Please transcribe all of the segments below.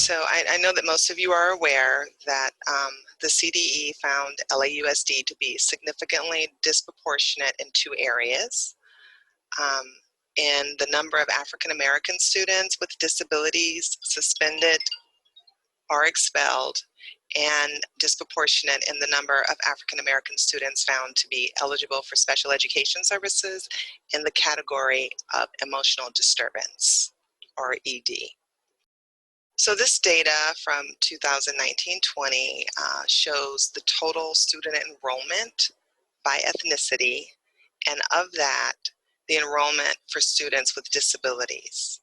So I know that most of you are aware that the CDE found LAUSD to be significantly disproportionate in two areas. In the number of African American students with disabilities suspended or expelled, and disproportionate in the number of African American students found to be eligible for special education services in the category of emotional disturbance, or ED. So this data from 2019-20 shows the total student enrollment by ethnicity, and of that, the enrollment for students with disabilities.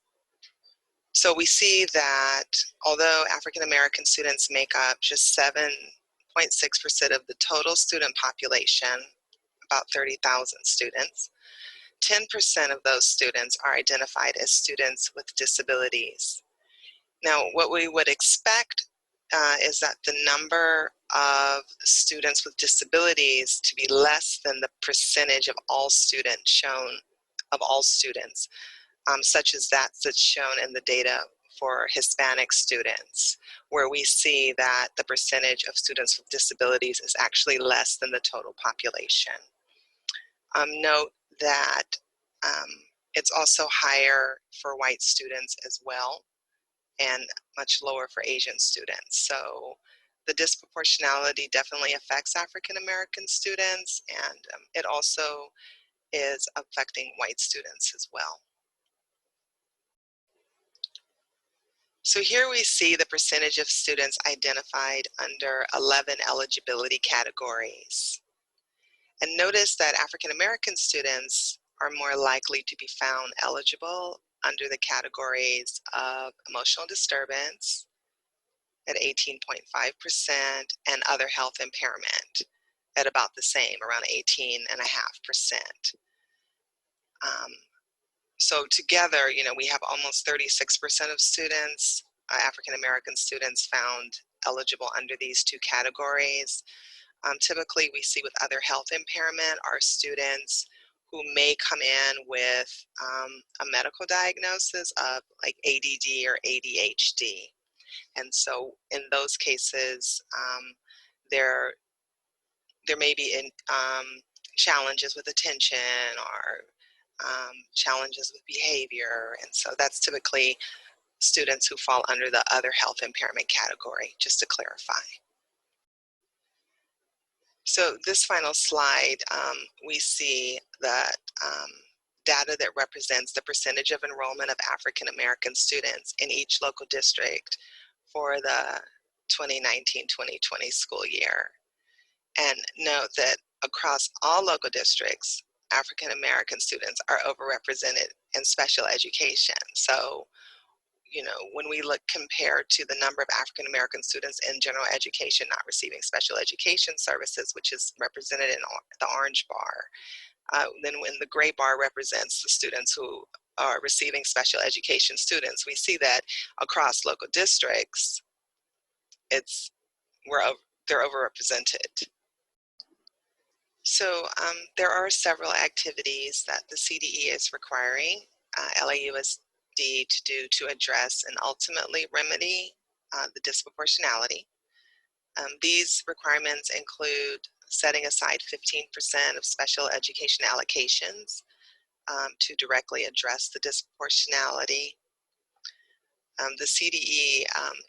So we see that although African American students make up just 7.6% of the total student population, about 30,000 students, 10% of those students are identified as students with disabilities. Now, what we would expect is that the number of students with disabilities to be less than the percentage of all students shown, of all students, such as that's shown in the data for Hispanic students, where we see that the percentage of students with disabilities is actually less than the total population. Note that it's also higher for white students as well, and much lower for Asian students. So the disproportionality definitely affects African American students, and it also is affecting white students as well. So here we see the percentage of students identified under 11 eligibility categories. And notice that African American students are more likely to be found eligible under the categories of emotional disturbance at 18.5% and other health impairment at about the same, around 18.5%. So together, we have almost 36% of students, African American students, found eligible under these two categories. Typically, we see with other health impairment are students who may come in with a medical diagnosis of like ADD or ADHD. And so in those cases, there may be challenges with attention or challenges with behavior. And so that's typically students who fall under the other health impairment category, just to clarify. So this final slide, we see that data that represents the percentage of enrollment of African American students in each local district for the 2019-2020 school year. And note that across all local districts, African American students are overrepresented in special education. So, when we look compared to the number of African American students in general education not receiving special education services, which is represented in the orange bar, then when the gray bar represents the students who are receiving special education students, we see that across local districts, they're overrepresented. So there are several activities that the CDE is requiring LAUSD to do to address and ultimately remedy the disproportionality. These requirements include setting aside 15% of special education allocations to directly address the disproportionality. The CDE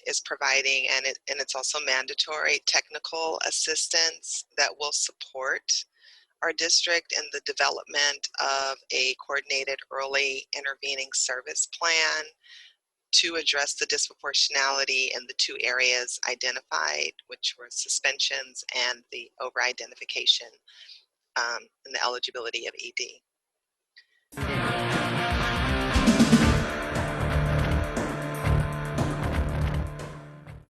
is providing, and it's also mandatory, technical assistance that will support our district in the development of a coordinated early intervening service plan to address the disproportionality in the two areas identified, which were suspensions and the over-identification and the eligibility of ED.